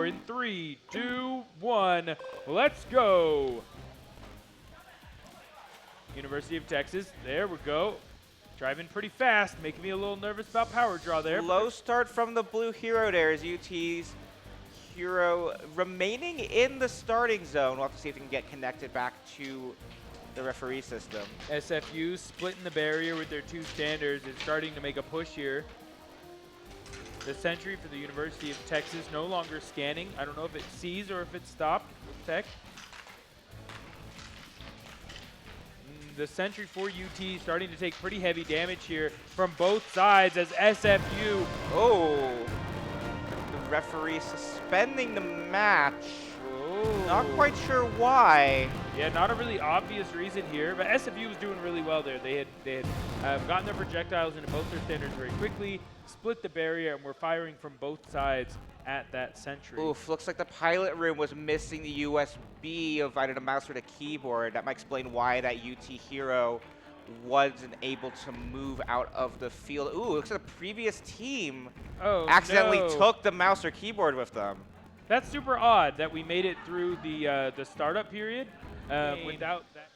score in 3, 2, 1. Let's go. University of Texas, there we go. Driving pretty fast, making me a little nervous about power draw there. Low start from the blue hero there as UT's hero remaining in the starting zone. We'll have to see if we can get connected back to the referee system. SFU splitting the barrier with their 2 standards is starting to make a push here. The sentry for the University of Texas no longer scanning. I don't know if it sees or if it stopped with tech. The sentry for UT starting to take pretty heavy damage here from both sides as SFU. Oh, the referee suspending the match. Oh. Not quite sure why. Yeah, not a really obvious reason here, but SFU was doing really well there. They had gotten their projectiles into both their standards very quickly, split the barrier, and were firing from both sides at that sentry. Oof, looks like the pilot room was missing the USB of either the mouse or the keyboard. That might explain why that UT hero wasn't able to move out of the field. Ooh, looks like the previous team accidentally took the mouse or keyboard with them. That's super odd that we made it through the startup period without that.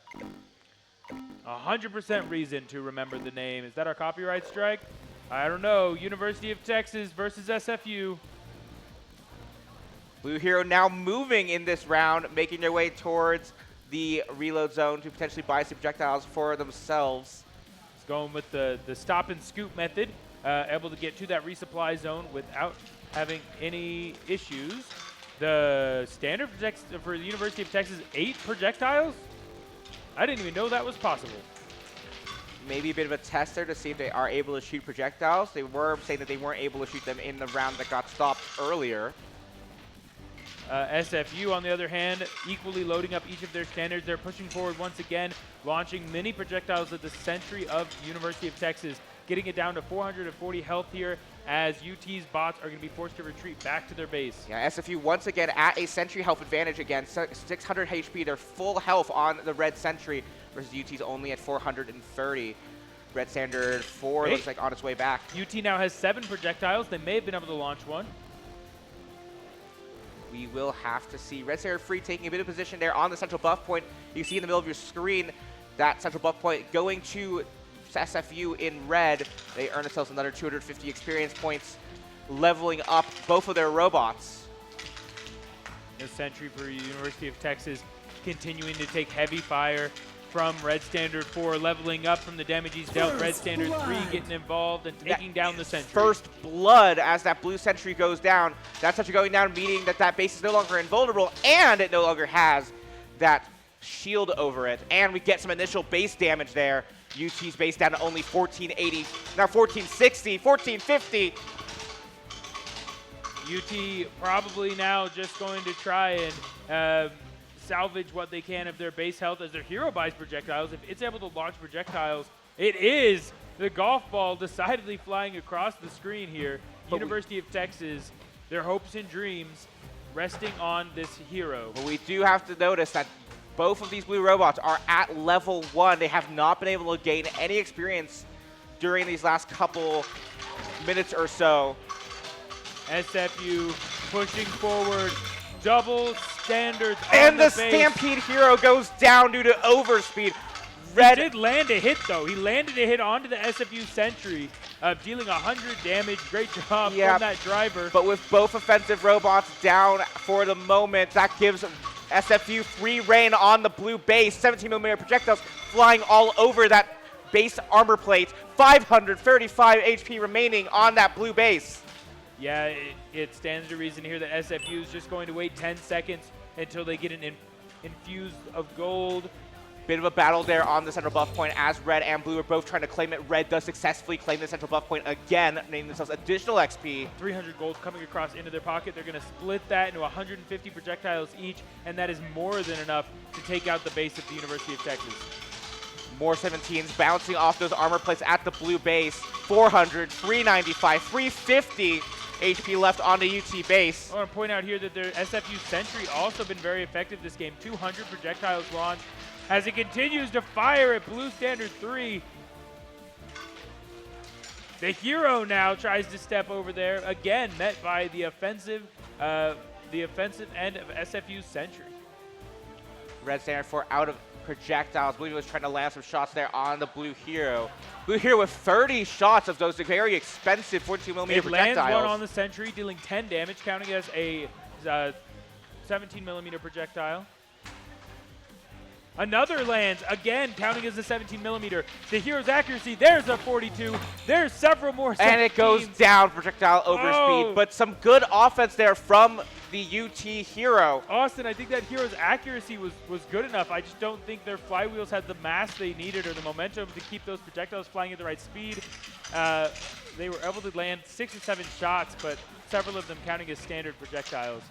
100% reason to remember the name. Is that our copyright strike? I don't know. University of Texas versus SFU. Blue hero now moving in this round, making their way towards the reload zone to potentially buy some projectiles for themselves. It's going with the stop and scoop method, able to get to that resupply zone without having any issues. The standard for the University of Texas, 8 projectiles? I didn't even know that was possible. Maybe a bit of a tester to see if they are able to shoot projectiles. They were saying that they weren't able to shoot them in the round that got stopped earlier. SFU, on the other hand, equally loading up each of their standards. They're pushing forward once again, launching many projectiles at the sentry of University of Texas, getting it down to 440 health here as UT's bots are going to be forced to retreat back to their base. Yeah, SFU once again at a sentry health advantage again. 600 HP, their full health on the red sentry versus UT's only at 430. Red standard 4 looks like on its way back. UT now has 7 projectiles. They may have been able to launch one. We will have to see. Red standard free taking a bit of position there on the central buff point. You see in the middle of your screen that central buff point going to SFU in red. They earn themselves another 250 experience points, leveling up both of their robots. The sentry for University of Texas continuing to take heavy fire from Red Standard 4, leveling up from the damage he's dealt. Red Standard 3 getting involved and taking down the sentry. First blood as that blue sentry goes down. That sentry going down, meaning that that base is no longer invulnerable, and it no longer has that shield over it. And we get some initial base damage there. UT's base down to only 1480, now 1460, 1450. UT probably now just going to try and salvage what they can of their base health as their hero buys projectiles. If it's able to launch projectiles, it is the golf ball decidedly flying across the screen here. University of Texas, their hopes and dreams resting on this hero. But we do have to notice that both of these blue robots are at level 1. They have not been able to gain any experience during these last couple minutes or so. SFU pushing forward, double standards and on the the base. Stampede hero goes down due to overspeed. Red did land a hit, though. He landed a hit onto the SFU sentry, dealing 100 damage. Great job from that driver. But with both offensive robots down for the moment, that gives SFU free reign on the blue base. 17mm projectiles flying all over that base armor plate. 535 HP remaining on that blue base. Yeah, it stands to reason here that SFU is just going to wait 10 seconds until they get an infuse of gold. Bit of a battle there on the central buff point as red and blue are both trying to claim it. Red does successfully claim the central buff point again, naming themselves additional XP. 300 gold coming across into their pocket. They're going to split that into 150 projectiles each, and that is more than enough to take out the base of the University of Texas. More 17s bouncing off those armor plates at the blue base. 400, 395, 350 HP left on the UT base. I want to point out here that their SFU sentry also been very effective this game. 200 projectiles launched as it continues to fire at blue standard 3. The hero now tries to step over there, again met by the offensive the offensive end of SFU's Sentry. Red Standard 4 out of projectiles. Blue was trying to land some shots there on the Blue Hero. Blue Hero with 30 shots of those very expensive 42mm It projectiles. lands one on the Sentry, dealing 10 damage, counting as a 17mm projectile. Another lands, again, counting as a 17mm. The hero's accuracy, there's a 42. There's several more 17s. And it goes down, projectile overspeed. But some good offense there from the UT hero. Austin, I think that hero's accuracy was good enough. I just don't think their flywheels had the mass they needed or the momentum to keep those projectiles flying at the right speed. They were able to land 6 or 7 shots, but several of them counting as standard projectiles.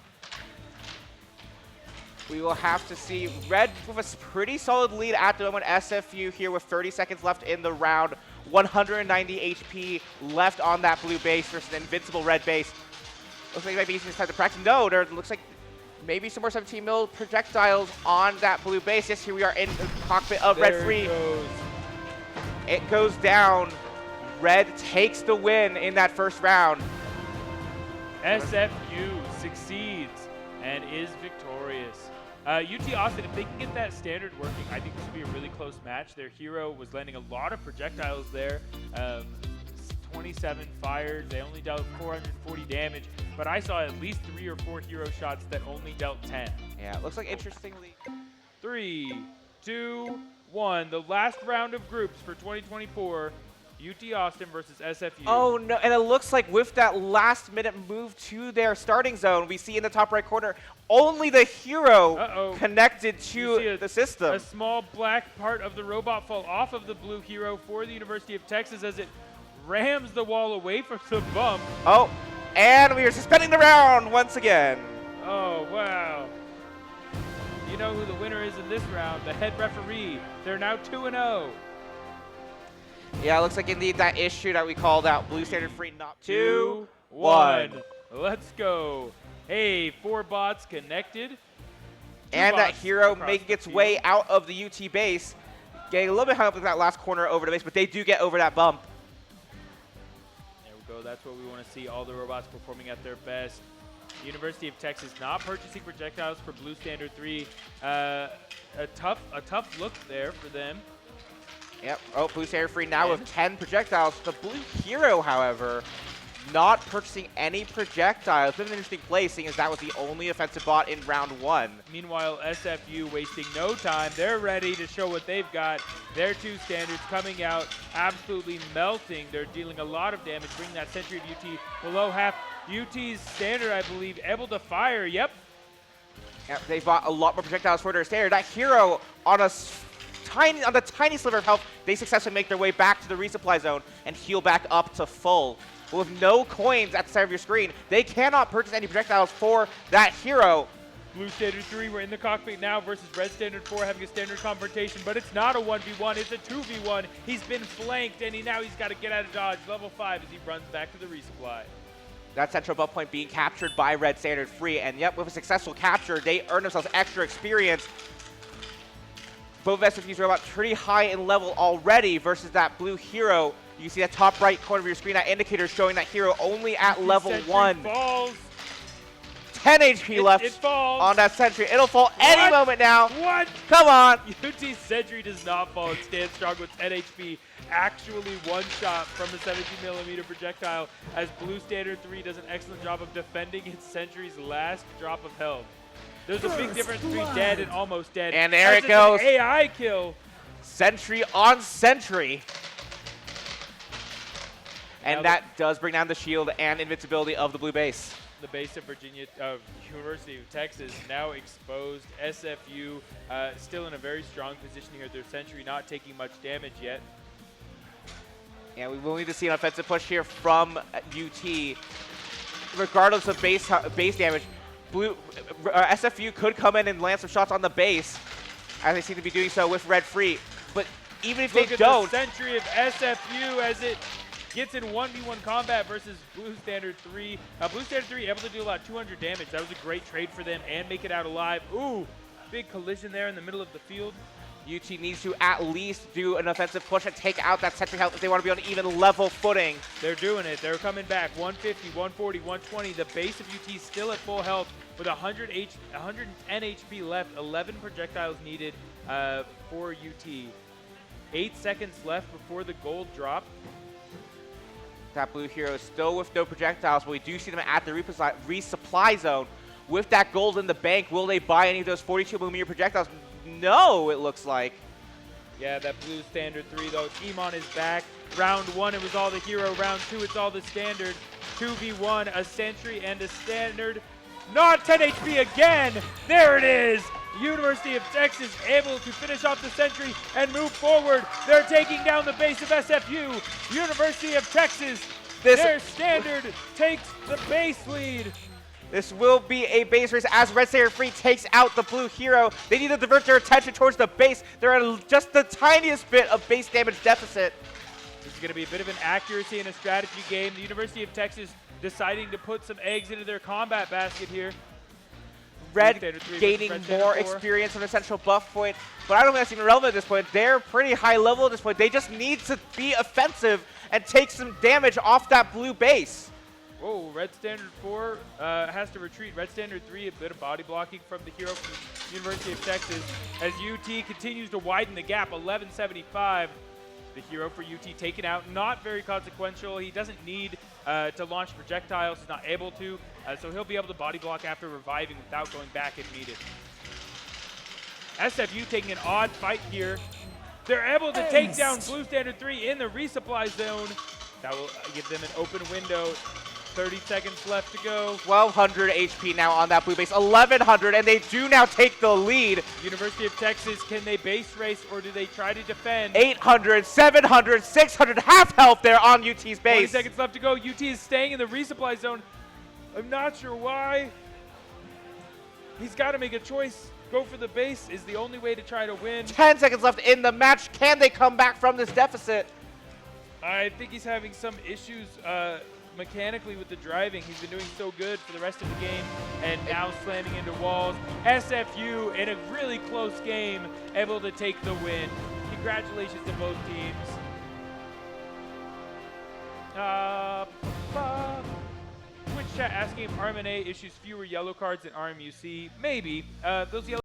We will have to see. Red with a pretty solid lead at the moment. SFU here with 30 seconds left in the round. 190 HP left on that blue base versus an invincible red base. Looks like it might be using this time to practice. No, there looks like maybe some more 17mm projectiles on that blue base. Yes, here we are in the cockpit of Red Free. It goes down. Red takes the win in that first round. SFU succeeds and is victorious. UT Austin, if they can get that standard working, I think this will be a really close match. Their hero was landing a lot of projectiles there. 27 fired. They only dealt 440 damage, but I saw at least 3 or 4 hero shots that only dealt 10. Yeah, it looks like interestingly. 3, 2, 1. The last round of groups for 2024. UT Austin versus SFU. Oh no, and it looks like with that last minute move to their starting zone, we see in the top right corner, only the hero connected to the system. A small black part of the robot fall off of the blue hero for the University of Texas as it rams the wall away from the bump. Oh, and we are suspending the round once again. Oh, wow. You know who the winner is in this round, the head referee. They're now 2-0. Yeah, it looks like indeed that issue that we called out. Blue standard free, not 2, 1. Let's go. Hey, 4 bots connected. And that hero making its way out of the UT base. Getting a little bit hung up with that last corner over the base, but they do get over that bump. There we go. That's what we want to see. All the robots performing at their best. University of Texas not purchasing projectiles for Blue Standard 3. A tough look there for them. Yep. Oh, Blue Standard free now with 10 projectiles. The Blue Hero, however, not purchasing any projectiles. Been an interesting play, seeing as that was the only offensive bot in round 1. Meanwhile, SFU wasting no time. They're ready to show what they've got. Their 2 standards coming out, absolutely melting. They're dealing a lot of damage, bringing that Sentry of UT below half. UT's standard, I believe, able to fire. Yep. Yep, they bought a lot more projectiles for their standard. That hero on a the tiny sliver of health, they successfully make their way back to the resupply zone and heal back up to full. But with no coins at the center of your screen, they cannot purchase any projectiles for that hero. Blue Standard 3, we're in the cockpit now versus Red Standard 4 having a standard confrontation, but it's not a 1v1, it's a 2v1. He's been flanked, and now he's got to get out of dodge. Level 5 as he runs back to the resupply. That central buff point being captured by Red Standard free, and yep, with a successful capture, they earn themselves extra experience. Both SFU's robots pretty high in level already versus that blue hero. You can see that top right corner of your screen, that indicator showing that hero only at level 1. Falls. 10 HP left on that Sentry. It'll fall any moment now. What? Come on. UT Sentry does not fall. It stands strong with 10 HP. Actually one shot from the 17mm projectile as Blue Standard 3 does an excellent job of defending its Sentry's last drop of health. There's a big difference between dead and almost dead. And there it goes. An AI kill. Sentry on Sentry. And that does bring down the shield and invincibility of the blue base. The base of University of Texas now exposed. SFU still in a very strong position here. Their Sentry not taking much damage yet. And we will need to see an offensive push here from UT. Regardless of base damage, SFU could come in and land some shots on the base, as they seem to be doing so with Red Free. But even if they don't, the Sentry of SFU as it gets in 1v1 combat versus Blue Standard 3. Blue Standard 3 able to do about 200 damage. That was a great trade for them and make it out alive. Ooh, big collision there in the middle of the field. UT needs to at least do an offensive push and take out that Sentry health if they want to be on even level footing. They're doing it. They're coming back. 150, 140, 120. The base of UT still at full health. with 110 HP left, 11 projectiles needed for UT. 8 seconds left before the gold drop. That blue hero is still with no projectiles, but we do see them at the resupply zone with that gold in the bank. Will they buy any of those 42mm projectiles? No, it looks like. Yeah, that blue standard 3 though. Emon is back. Round 1, it was all the hero. Round 2, it's all the standard. 2v1, a sentry and a standard. Not 10 HP again. There it is. University of Texas able to finish off the sentry and move forward. They're taking down the base of SFU. University of Texas, their standard takes the base lead. This will be a base race as Red Standard Free takes out the blue hero. They need to divert their attention towards the base. They're at just the tiniest bit of base damage deficit. This is going to be a bit of an accuracy and a strategy game. The University of Texas deciding to put some eggs into their combat basket here. Red gaining more experience on the central buff point, but I don't think that's even relevant at this point. They're pretty high level at this point. They just need to be offensive and take some damage off that blue base. Whoa, Red Standard 4 has to retreat. Red Standard 3, a bit of body blocking from the hero from University of Texas as UT continues to widen the gap, 1175. The hero for UT taken out, not very consequential. He doesn't need to launch projectiles. He's not able to, so he'll be able to body block after reviving without going back if needed. SFU taking an odd fight here. They're able to take down Blue Standard 3 in the resupply zone. That will give them an open window. 30 seconds left to go. 1,200 HP now on that blue base. 1,100, and they do now take the lead. University of Texas, can they base race or do they try to defend? 800, 700, 600, half health there on UT's base. 20 seconds left to go. UT is staying in the resupply zone. I'm not sure why. He's got to make a choice. Go for the base is the only way to try to win. 10 seconds left in the match. Can they come back from this deficit? I think he's having some issues mechanically with the driving. He's been doing so good for the rest of the game and now slamming into walls. SFU in a really close game able to take the win. Congratulations to both teams. Twitch chat asking if RMNA issues fewer yellow cards than RMUC. Maybe. Those yellow